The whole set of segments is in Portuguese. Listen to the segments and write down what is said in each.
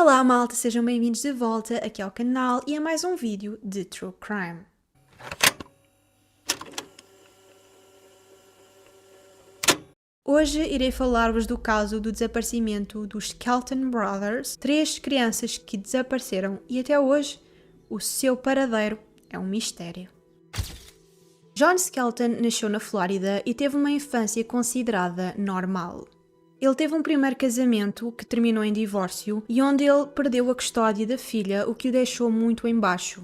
Olá malta, sejam bem-vindos de volta aqui ao canal e a mais um vídeo de True Crime. Hoje irei falar-vos do caso do desaparecimento dos Skelton Brothers, 3 crianças que desapareceram e até hoje o seu paradeiro é um mistério. John Skelton nasceu na Flórida e teve uma infância considerada normal. Ele teve um primeiro casamento que terminou em divórcio e onde ele perdeu a custódia da filha, o que o deixou muito em baixo.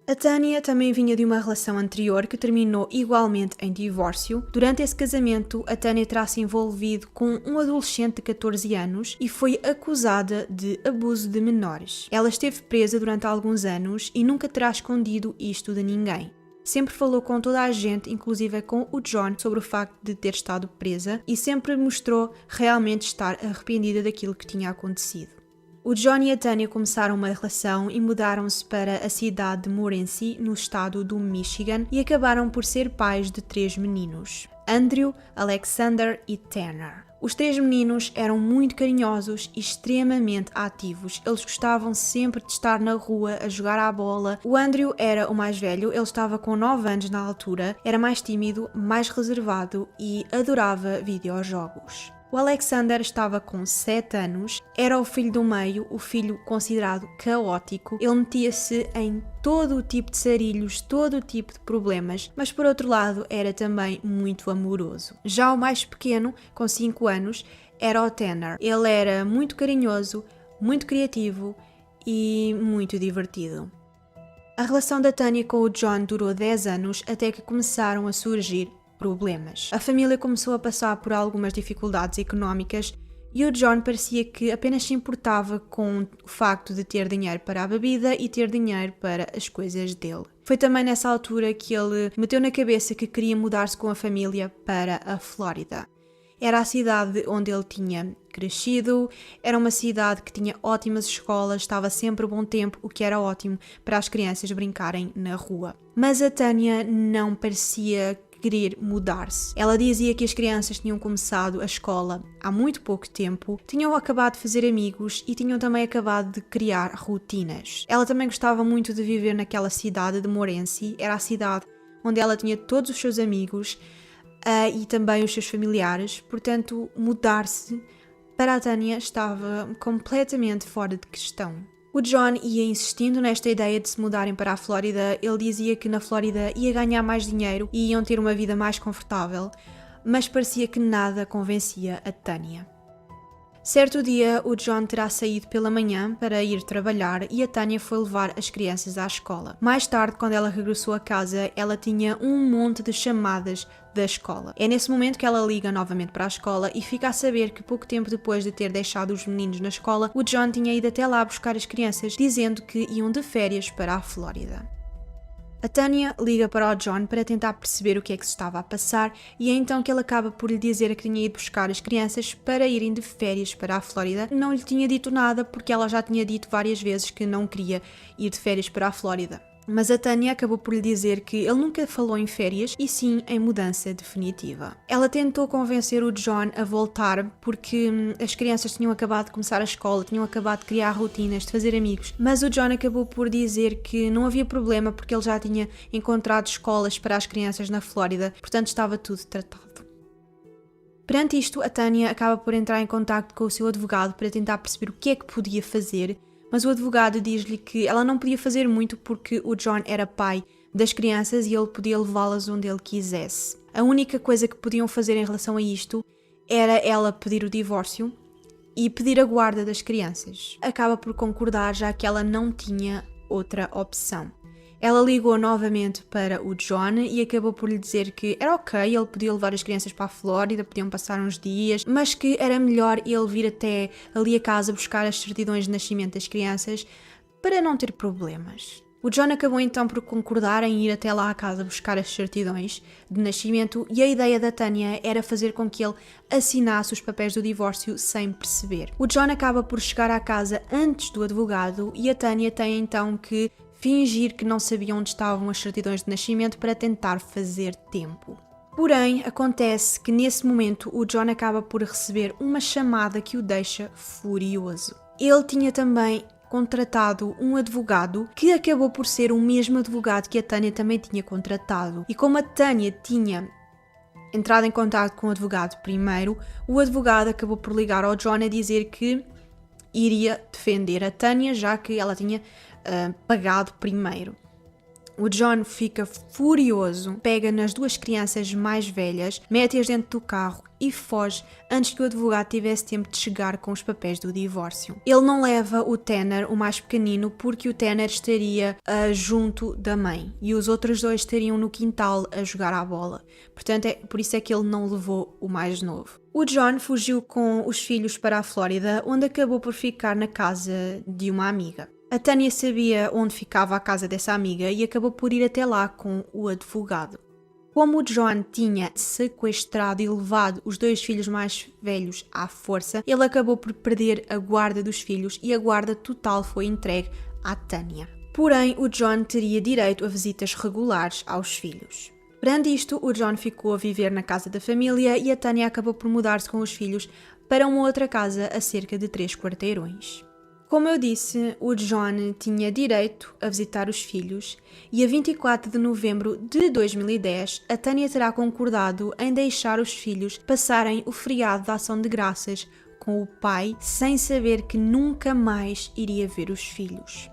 A Tanya também vinha de uma relação anterior que terminou igualmente em divórcio. Durante esse casamento, a Tanya terá se envolvido com um adolescente de 14 anos e foi acusada de abuso de menores. Ela esteve presa durante alguns anos e nunca terá escondido isto de ninguém. Sempre falou com toda a gente, inclusive com o John, sobre o facto de ter estado presa e sempre mostrou realmente estar arrependida daquilo que tinha acontecido. O John e a Tanya começaram uma relação e mudaram-se para a cidade de Morenci, no estado do Michigan, e acabaram por ser pais de 3 meninos: Andrew, Alexander e Tanner. Os 3 meninos eram muito carinhosos e extremamente ativos. Eles gostavam sempre de estar na rua a jogar à bola. O Andrew era o mais velho, ele estava com 9 anos na altura, era mais tímido, mais reservado e adorava videojogos. O Alexander estava com 7 anos, era o filho do meio, o filho considerado caótico. Ele metia-se em todo o tipo de sarilhos, todo o tipo de problemas, mas por outro lado era também muito amoroso. Já o mais pequeno, com 5 anos, era o Tanner. Ele era muito carinhoso, muito criativo e muito divertido. A relação da Tanya com o John durou 10 anos até que começaram a surgir problemas. A família começou a passar por algumas dificuldades económicas e o John parecia que apenas se importava com o facto de ter dinheiro para a bebida e ter dinheiro para as coisas dele. Foi também nessa altura que ele meteu na cabeça que queria mudar-se com a família para a Flórida. Era a cidade onde ele tinha crescido, era uma cidade que tinha ótimas escolas, estava sempre bom tempo, o que era ótimo para as crianças brincarem na rua. Mas a Tanya não parecia querer mudar-se. Ela dizia que as crianças tinham começado a escola há muito pouco tempo, tinham acabado de fazer amigos e tinham também acabado de criar rotinas. Ela também gostava muito de viver naquela cidade de Morenci, era a cidade onde ela tinha todos os seus amigos e também os seus familiares, portanto mudar-se para a Tanya estava completamente fora de questão. O John ia insistindo nesta ideia de se mudarem para a Flórida. Ele dizia que na Flórida ia ganhar mais dinheiro e iam ter uma vida mais confortável, mas parecia que nada convencia a Tanya. Certo dia, o John terá saído pela manhã para ir trabalhar e a Tanya foi levar as crianças à escola. Mais tarde, quando ela regressou a casa, ela tinha um monte de chamadas da escola. É nesse momento que ela liga novamente para a escola e fica a saber que pouco tempo depois de ter deixado os meninos na escola, o John tinha ido até lá buscar as crianças, dizendo que iam de férias para a Flórida. A Tanya liga para o John para tentar perceber o que é que se estava a passar e é então que ele acaba por lhe dizer que tinha ido buscar as crianças para irem de férias para a Flórida. Não lhe tinha dito nada porque ela já tinha dito várias vezes que não queria ir de férias para a Flórida. Mas a Tanya acabou por lhe dizer que ele nunca falou em férias e sim em mudança definitiva. Ela tentou convencer o John a voltar porque as crianças tinham acabado de começar a escola, tinham acabado de criar rotinas, de fazer amigos, mas o John acabou por dizer que não havia problema porque ele já tinha encontrado escolas para as crianças na Flórida, portanto estava tudo tratado. Perante isto, a Tanya acaba por entrar em contacto com o seu advogado para tentar perceber o que é que podia fazer, mas o advogado diz-lhe que ela não podia fazer muito porque o John era pai das crianças e ele podia levá-las onde ele quisesse. A única coisa que podiam fazer em relação a isto era ela pedir o divórcio e pedir a guarda das crianças. Acaba por concordar, já que ela não tinha outra opção. Ela ligou novamente para o John e acabou por lhe dizer que era ok, ele podia levar as crianças para a Flórida, podiam passar uns dias, mas que era melhor ele vir até ali a casa buscar as certidões de nascimento das crianças para não ter problemas. O John acabou então por concordar em ir até lá à casa buscar as certidões de nascimento e a ideia da Tanya era fazer com que ele assinasse os papéis do divórcio sem perceber. O John acaba por chegar à casa antes do advogado e a Tanya tem então que fingir que não sabia onde estavam as certidões de nascimento para tentar fazer tempo. Porém, acontece que nesse momento o John acaba por receber uma chamada que o deixa furioso. ele tinha também contratado um advogado que acabou por ser o mesmo advogado que a Tânia também tinha contratado. E como a Tânia tinha entrado em contato com o advogado primeiro, o advogado acabou por ligar ao John a dizer que iria defender a Tânia, já que ela tinha pagado primeiro. O John fica furioso, pega nas duas crianças mais velhas, mete-as dentro do carro e foge antes que o advogado tivesse tempo de chegar com os papéis do divórcio. Ele não leva o Tanner, o mais pequenino, porque o Tanner estaria junto da mãe e os outros dois estariam no quintal a jogar à bola. Portanto, por isso é que ele não levou o mais novo. O John fugiu com os filhos para a Flórida, onde acabou por ficar na casa de uma amiga. A Tânia sabia onde ficava a casa dessa amiga e acabou por ir até lá com o advogado. Como o John tinha sequestrado e levado os dois filhos mais velhos à força, ele acabou por perder a guarda dos filhos e a guarda total foi entregue à Tânia. Porém, o John teria direito a visitas regulares aos filhos. Perante isto, o John ficou a viver na casa da família e a Tânia acabou por mudar-se com os filhos para uma outra casa a cerca de 3 quarteirões. Como eu disse, o John tinha direito a visitar os filhos e a 24 de novembro de 2010 a Tânia terá concordado em deixar os filhos passarem o feriado de Ação de Graças com o pai sem saber que nunca mais iria ver os filhos.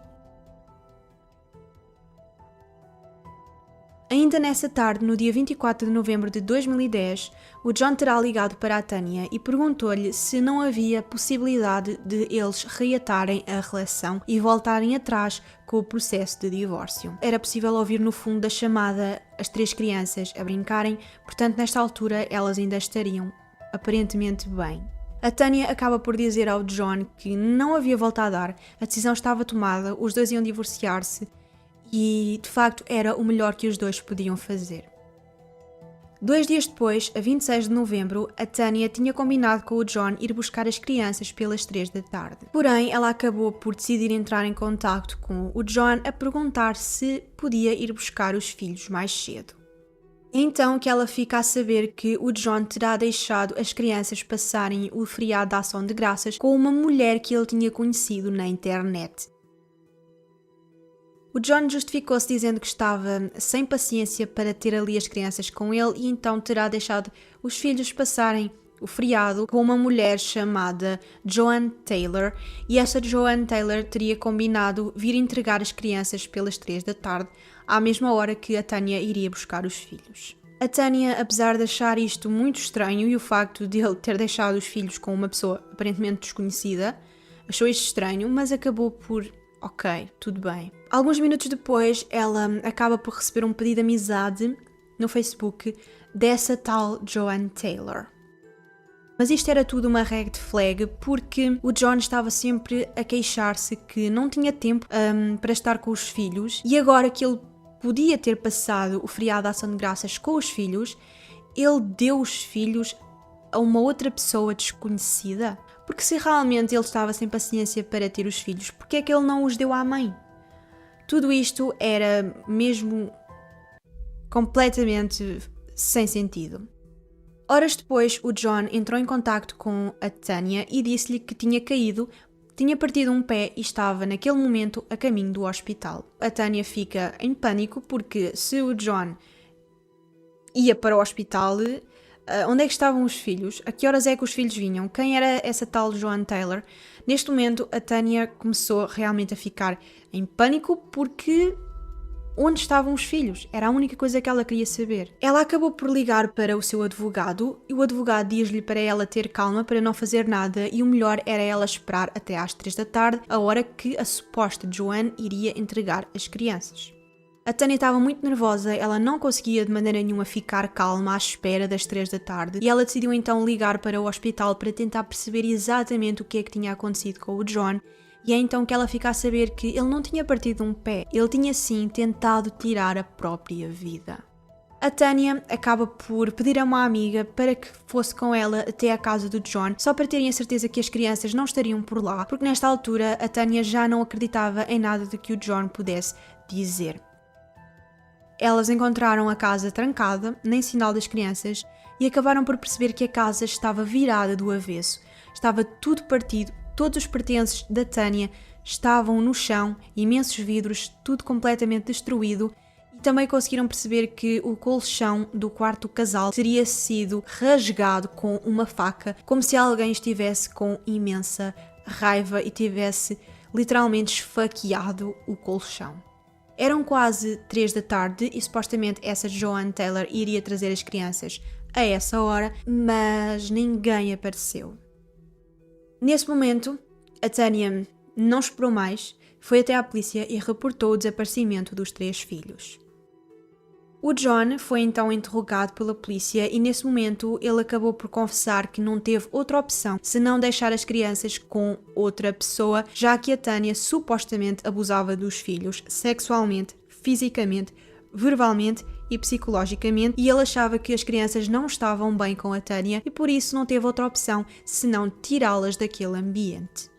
Ainda nessa tarde, no dia 24 de novembro de 2010, o John terá ligado para a Tânia e perguntou-lhe se não havia possibilidade de eles reatarem a relação e voltarem atrás com o processo de divórcio. Era possível ouvir no fundo da chamada as 3 crianças a brincarem, portanto nesta altura elas ainda estariam aparentemente bem. A Tânia acaba por dizer ao John que não havia volta a dar, a decisão estava tomada, os dois iam divorciar-se e de facto era o melhor que os dois podiam fazer. 2 dias depois, a 26 de novembro, a Tânia tinha combinado com o John ir buscar as crianças pelas 3 da tarde. Porém, ela acabou por decidir entrar em contacto com o John a perguntar se podia ir buscar os filhos mais cedo. Então que ela fica a saber que o John terá deixado as crianças passarem o feriado da Ação de Graças com uma mulher que ele tinha conhecido na internet. O John justificou-se dizendo que estava sem paciência para ter ali as crianças com ele e então terá deixado os filhos passarem o feriado com uma mulher chamada Joanne Taylor e essa Joanne Taylor teria combinado vir entregar as crianças pelas 3 da tarde, à mesma hora que a Tânia iria buscar os filhos. A Tânia, apesar de achar isto muito estranho e o facto de ele ter deixado os filhos com uma pessoa aparentemente desconhecida, achou isto estranho, mas acabou por ok, tudo bem. Alguns minutos depois, ela acaba por receber um pedido de amizade no Facebook dessa tal Joanne Taylor. Mas isto era tudo uma red flag porque o John estava sempre a queixar-se que não tinha tempo para estar com os filhos e agora que ele podia ter passado o feriado de Ação de Graças com os filhos, ele deu os filhos a uma outra pessoa desconhecida. Porque se realmente ele estava sem paciência para ter os filhos, porque é que ele não os deu à mãe? Tudo isto era mesmo completamente sem sentido. Horas depois, o John entrou em contacto com a Tânia e disse-lhe que tinha caído, tinha partido um pé e estava naquele momento a caminho do hospital. A Tânia fica em pânico porque se o John ia para o hospital, onde é que estavam os filhos? A que horas é que os filhos vinham? Quem era essa tal Joanne Taylor? Neste momento, a Tânia começou realmente a ficar em pânico porque onde estavam os filhos? Era a única coisa que ela queria saber. Ela acabou por ligar para o seu advogado e o advogado diz-lhe para ela ter calma, para não fazer nada e o melhor era ela esperar até às 3 da tarde, a hora que a suposta Joanne iria entregar as crianças. A Tânia estava muito nervosa, ela não conseguia de maneira nenhuma ficar calma à espera das 3 da tarde e ela decidiu então ligar para o hospital para tentar perceber exatamente o que é que tinha acontecido com o John e é então que ela fica a saber que ele não tinha partido um pé, ele tinha sim tentado tirar a própria vida. A Tânia acaba por pedir a uma amiga para que fosse com ela até à casa do John, só para terem a certeza que as crianças não estariam por lá, porque nesta altura a Tânia já não acreditava em nada do que o John pudesse dizer. Elas encontraram a casa trancada, nem sinal das crianças, e acabaram por perceber que a casa estava virada do avesso. Estava tudo partido todos os pertences da Tânia estavam no chão, imensos vidros, tudo completamente destruído. E também conseguiram perceber que o colchão do quarto do casal teria sido rasgado com uma faca, como se alguém estivesse com imensa raiva e tivesse literalmente esfaqueado o colchão. Eram quase 3 da tarde e supostamente essa Joanne Taylor iria trazer as crianças a essa hora, mas ninguém apareceu. Nesse momento, a Tânia não esperou mais, foi até à polícia e reportou o desaparecimento dos 3 filhos. O John foi então interrogado pela polícia e nesse momento ele acabou por confessar que não teve outra opção senão deixar as crianças com outra pessoa, já que a Tânia supostamente abusava dos filhos sexualmente, fisicamente, verbalmente e psicologicamente, e ele achava que as crianças não estavam bem com a Tânia e por isso não teve outra opção senão tirá-las daquele ambiente.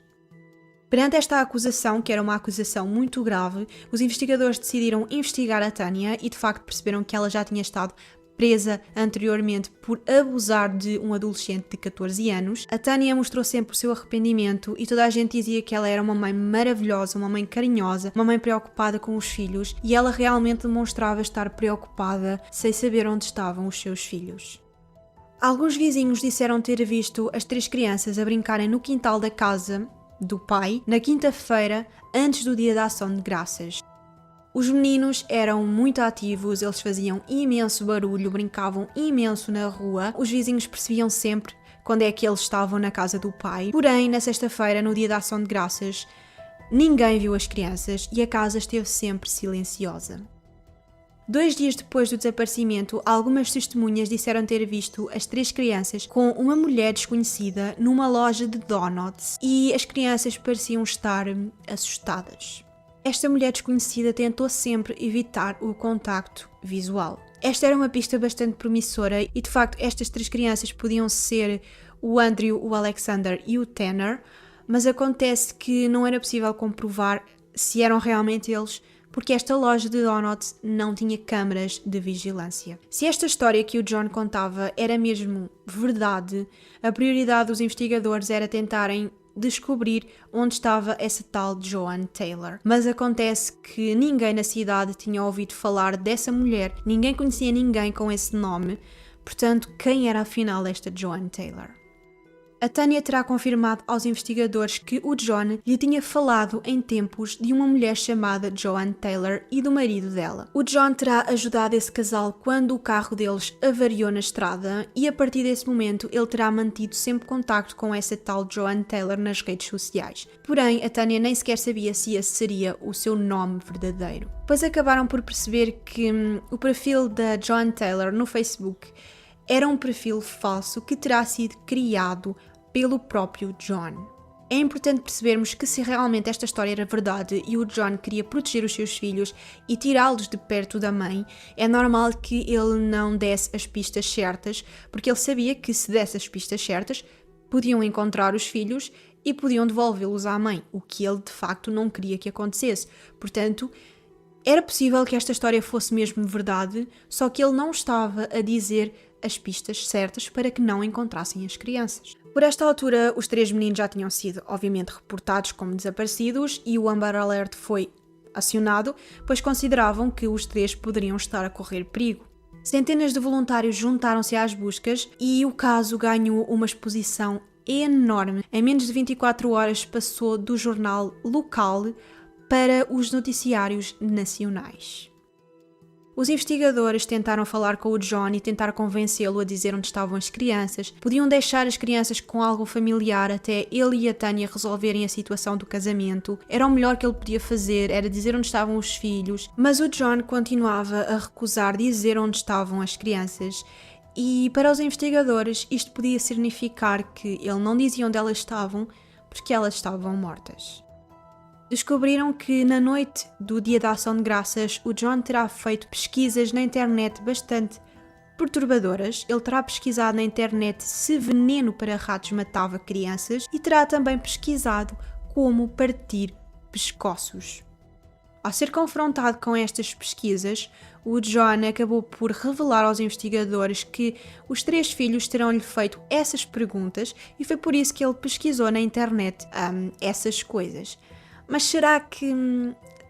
Perante esta acusação, que era uma acusação muito grave, os investigadores decidiram investigar a Tânia e de facto perceberam que ela já tinha estado presa anteriormente por abusar de um adolescente de 14 anos. A Tânia mostrou sempre o seu arrependimento e toda a gente dizia que ela era uma mãe maravilhosa, uma mãe carinhosa, uma mãe preocupada com os filhos e ela realmente demonstrava estar preocupada sem saber onde estavam os seus filhos. Alguns vizinhos disseram ter visto as 3 crianças a brincarem no quintal da casa do pai, na quinta-feira, antes do Dia da Ação de Graças. Os meninos eram muito ativos, eles faziam imenso barulho, brincavam imenso na rua, os vizinhos percebiam sempre quando é que eles estavam na casa do pai. Porém, na sexta-feira, no Dia da Ação de Graças, ninguém viu as crianças e a casa esteve sempre silenciosa. 2 dias depois do desaparecimento, algumas testemunhas disseram ter visto as 3 crianças com uma mulher desconhecida numa loja de donuts e as crianças pareciam estar assustadas. Esta mulher desconhecida tentou sempre evitar o contacto visual. Esta era uma pista bastante promissora e de facto estas 3 crianças podiam ser o Andrew, o Alexander e o Tanner, mas acontece que não era possível comprovar se eram realmente eles, porque esta loja de donuts não tinha câmaras de vigilância. Se esta história que o John contava era mesmo verdade, a prioridade dos investigadores era tentarem descobrir onde estava essa tal Joanne Taylor. Mas acontece que ninguém na cidade tinha ouvido falar dessa mulher, ninguém conhecia ninguém com esse nome, portanto, quem era afinal esta Joanne Taylor? A Tânia terá confirmado aos investigadores que o John lhe tinha falado em tempos de uma mulher chamada Joanne Taylor e do marido dela. O John terá ajudado esse casal quando o carro deles avariou na estrada e a partir desse momento ele terá mantido sempre contacto com essa tal Joanne Taylor nas redes sociais. Porém, a Tânia nem sequer sabia se esse seria o seu nome verdadeiro. Pois acabaram por perceber que o perfil da Joanne Taylor no Facebook era um perfil falso que terá sido criado pelo próprio John. É importante percebermos que se realmente esta história era verdade e o John queria proteger os seus filhos e tirá-los de perto da mãe, é normal que ele não desse as pistas certas, porque ele sabia que se desse as pistas certas, podiam encontrar os filhos e podiam devolvê-los à mãe, o que ele de facto não queria que acontecesse. Portanto, era possível que esta história fosse mesmo verdade, só que ele não estava a dizer as pistas certas para que não encontrassem as crianças. Por esta altura, os 3 meninos já tinham sido, obviamente, reportados como desaparecidos e o Amber Alert foi acionado, pois consideravam que os 3 poderiam estar a correr perigo. Centenas de voluntários juntaram-se às buscas e o caso ganhou uma exposição enorme. Em menos de 24 horas passou do jornal local para os noticiários nacionais. Os investigadores tentaram falar com o John e tentar convencê-lo a dizer onde estavam as crianças. Podiam deixar as crianças com algo familiar até ele e a Tânia resolverem a situação do casamento. Era o melhor que ele podia fazer, era dizer onde estavam os filhos. Mas o John continuava a recusar dizer onde estavam as crianças. E para os investigadores isto podia significar que ele não dizia onde elas estavam porque elas estavam mortas. Descobriram que na noite do Dia da Ação de Graças o John terá feito pesquisas na internet bastante perturbadoras. Ele terá pesquisado na internet se veneno para ratos matava crianças e terá também pesquisado como partir pescoços. Ao ser confrontado com estas pesquisas, o John acabou por revelar aos investigadores que os 3 filhos terão-lhe feito essas perguntas e foi por isso que ele pesquisou na internet essas coisas. Mas será que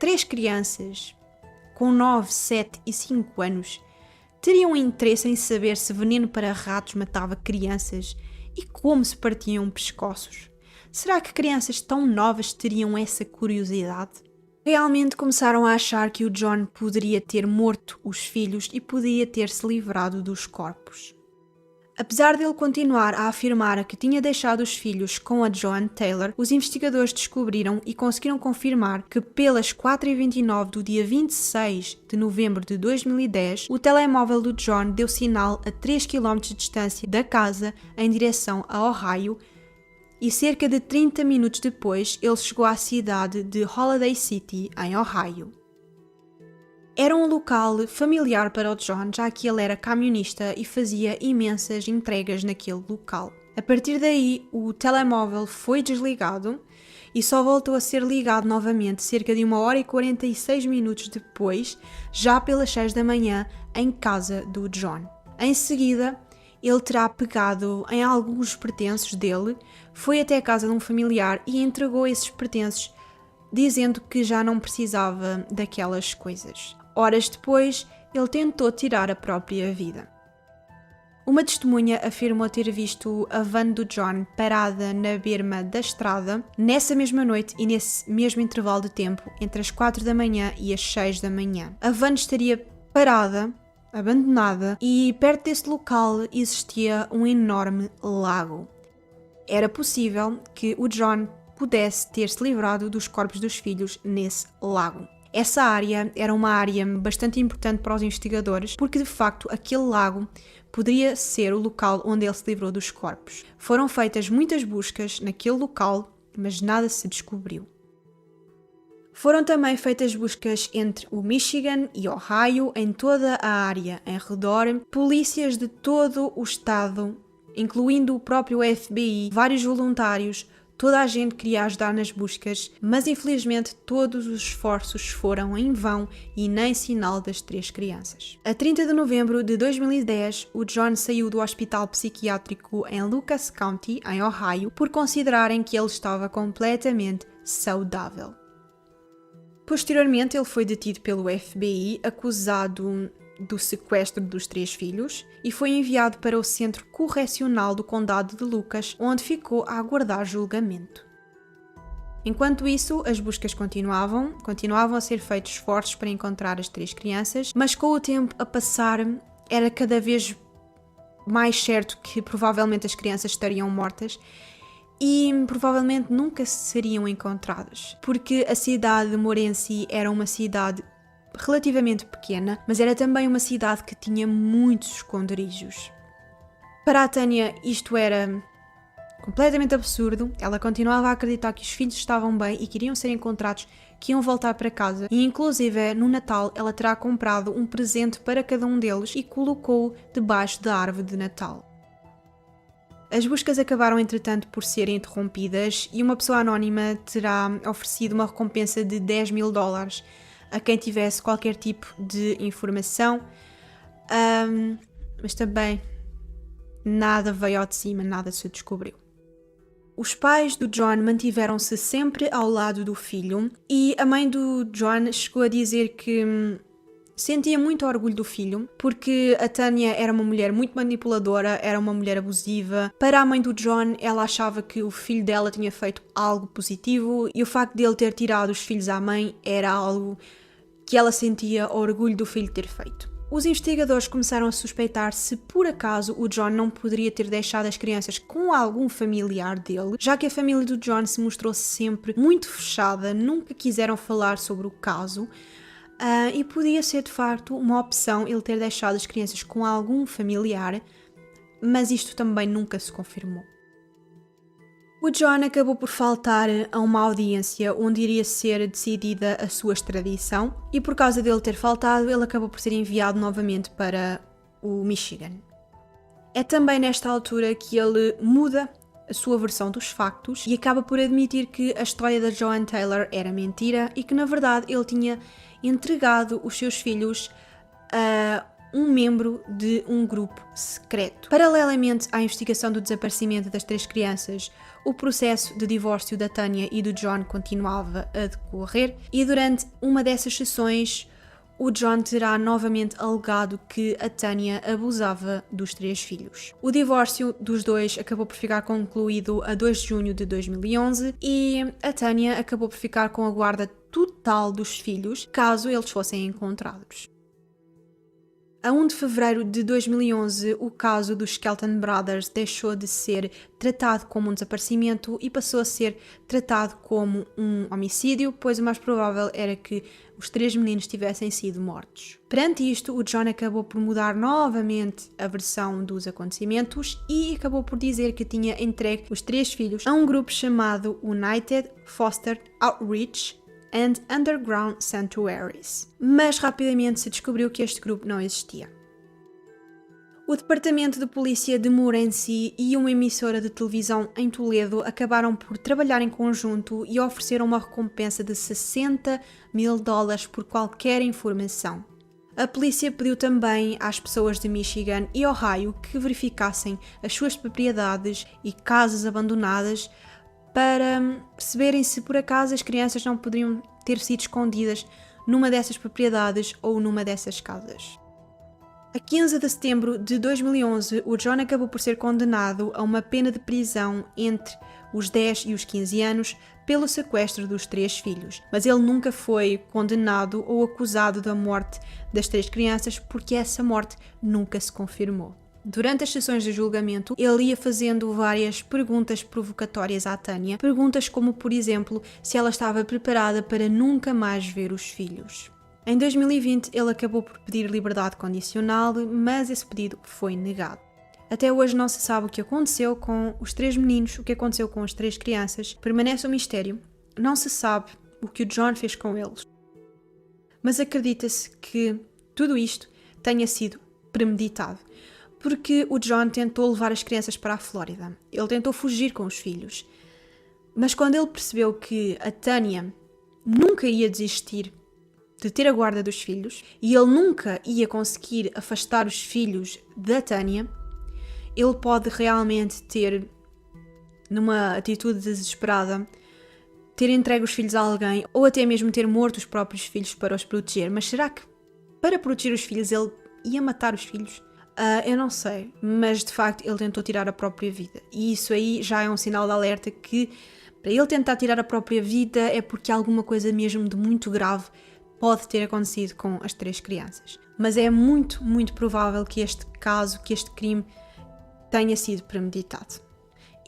3 crianças com 9, 7 e 5 anos teriam interesse em saber se veneno para ratos matava crianças e como se partiam pescoços? Será que crianças tão novas teriam essa curiosidade? Realmente começaram a achar que o John poderia ter morto os filhos e poderia ter-se livrado dos corpos. Apesar dele continuar a afirmar que tinha deixado os filhos com a Joan Taylor, os investigadores descobriram e conseguiram confirmar que pelas 4h29 do dia 26 de novembro de 2010, o telemóvel do John deu sinal a 3 km de distância da casa em direção a Ohio e cerca de 30 minutos depois ele chegou à cidade de Holiday City, em Ohio. Era um local familiar para o John, já que ele era camionista e fazia imensas entregas naquele local. A partir daí, o telemóvel foi desligado e só voltou a ser ligado novamente cerca de 1h46 depois, já pelas 6 da manhã, em casa do John. Em seguida, ele terá pegado em alguns pertences dele, foi até a casa de um familiar e entregou esses pertences, dizendo que já não precisava daquelas coisas. Horas depois, ele tentou tirar a própria vida. Uma testemunha afirmou ter visto a van do John parada na berma da estrada nessa mesma noite e nesse mesmo intervalo de tempo, entre as 4 da manhã e as 6 da manhã. A van estaria parada, abandonada, e perto desse local existia um enorme lago. Era possível que o John pudesse ter-se livrado dos corpos dos filhos nesse lago. Essa área era uma área bastante importante para os investigadores porque, de facto, aquele lago poderia ser o local onde ele se livrou dos corpos. Foram feitas muitas buscas naquele local, mas nada se descobriu. Foram também feitas buscas entre o Michigan e Ohio, em toda a área em redor, polícias de todo o estado, incluindo o próprio FBI, vários voluntários. Toda a gente queria ajudar nas buscas, mas infelizmente todos os esforços foram em vão e nem sinal das 3 crianças. A 30 de novembro de 2010, o John saiu do hospital psiquiátrico em Lucas County, em Ohio, por considerarem que ele estava completamente saudável. Posteriormente, ele foi detido pelo FBI, acusado do sequestro dos 3 filhos e foi enviado para o Centro Correcional do Condado de Lucas, onde ficou a aguardar julgamento. Enquanto isso, as buscas continuavam a ser feitos esforços para encontrar as 3 crianças, mas com o tempo a passar era cada vez mais certo que provavelmente as crianças estariam mortas e provavelmente nunca seriam encontradas, porque a cidade de Morenci era uma cidade relativamente pequena, mas era também uma cidade que tinha muitos esconderijos. Para a Tânia isto era completamente absurdo, ela continuava a acreditar que os filhos estavam bem e que iriam ser encontrados, que iam voltar para casa e inclusive no Natal ela terá comprado um presente para cada um deles e colocou-o debaixo da árvore de Natal. As buscas acabaram entretanto por serem interrompidas e uma pessoa anónima terá oferecido uma recompensa de $10.000 a quem tivesse qualquer tipo de informação, mas também nada veio ao de cima, nada se descobriu. Os pais do John mantiveram-se sempre ao lado do filho e a mãe do John chegou a dizer que sentia muito orgulho do filho, porque a Tânia era uma mulher muito manipuladora, era uma mulher abusiva. Para a mãe do John, ela achava que o filho dela tinha feito algo positivo e o facto de ele ter tirado os filhos à mãe era algo que ela sentia orgulho do filho ter feito. Os investigadores começaram a suspeitar se por acaso o John não poderia ter deixado as crianças com algum familiar dele, já que a família do John se mostrou sempre muito fechada, nunca quiseram falar sobre o caso. E podia ser de facto uma opção ele ter deixado as crianças com algum familiar, mas isto também nunca se confirmou. O John acabou por faltar a uma audiência onde iria ser decidida a sua extradição e por causa dele ter faltado, ele acabou por ser enviado novamente para o Michigan. É também nesta altura que ele muda a sua versão dos factos e acaba por admitir que a história da Joanne Taylor era mentira e que, na verdade, ele tinha entregado os seus filhos a um membro de um grupo secreto. Paralelamente à investigação do desaparecimento das 3 crianças, o processo de divórcio da Tanya e do John continuava a decorrer e durante uma dessas sessões o John terá novamente alegado que a Tanya abusava dos 3 filhos. O divórcio dos dois acabou por ficar concluído a 2 de junho de 2011 e a Tanya acabou por ficar com a guarda total dos filhos caso eles fossem encontrados. A 1 de fevereiro de 2011, o caso dos Skelton Brothers deixou de ser tratado como um desaparecimento e passou a ser tratado como um homicídio, pois o mais provável era que os 3 meninos tivessem sido mortos. Perante isto, o John acabou por mudar novamente a versão dos acontecimentos e acabou por dizer que tinha entregue os 3 filhos a um grupo chamado United Foster Outreach and Underground Sanctuaries. Mas rapidamente se descobriu que este grupo não existia. O Departamento de Polícia de Morenci e uma emissora de televisão em Toledo acabaram por trabalhar em conjunto e ofereceram uma recompensa de $60.000 por qualquer informação. A polícia pediu também às pessoas de Michigan e Ohio que verificassem as suas propriedades e casas abandonadas para perceberem se por acaso as crianças não poderiam ter sido escondidas numa dessas propriedades ou numa dessas casas. A 15 de setembro de 2011, o John acabou por ser condenado a uma pena de prisão entre os 10 e os 15 anos pelo sequestro dos 3 filhos, mas ele nunca foi condenado ou acusado da morte das 3 crianças porque essa morte nunca se confirmou. Durante as sessões de julgamento, ele ia fazendo várias perguntas provocatórias à Tanya, perguntas como, por exemplo, se ela estava preparada para nunca mais ver os filhos. Em 2020, ele acabou por pedir liberdade condicional, mas esse pedido foi negado. Até hoje não se sabe o que aconteceu com os 3 meninos, o que aconteceu com as 3 crianças, permanece um mistério, não se sabe o que o John fez com eles. Mas acredita-se que tudo isto tenha sido premeditado. Porque o John tentou levar as crianças para a Flórida. Ele tentou fugir com os filhos. Mas quando ele percebeu que a Tanya nunca ia desistir de ter a guarda dos filhos e ele nunca ia conseguir afastar os filhos da Tanya, ele pode realmente ter, numa atitude desesperada, ter entregue os filhos a alguém ou até mesmo ter morto os próprios filhos para os proteger. Mas será que para proteger os filhos ele ia matar os filhos? Eu não sei, mas de facto ele tentou tirar a própria vida. E isso aí já é um sinal de alerta que para ele tentar tirar a própria vida é porque alguma coisa mesmo de muito grave pode ter acontecido com as 3 crianças. Mas é muito, muito provável que este caso, que este crime tenha sido premeditado.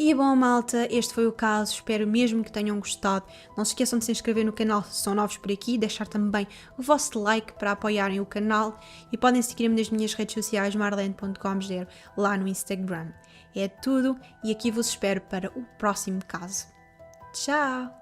E bom, malta, este foi o caso, espero mesmo que tenham gostado. Não se esqueçam de se inscrever no canal se são novos por aqui, deixar também o vosso like para apoiarem o canal e podem seguir-me nas minhas redes sociais marlene.com lá no Instagram. É tudo e aqui vos espero para o próximo caso. Tchau!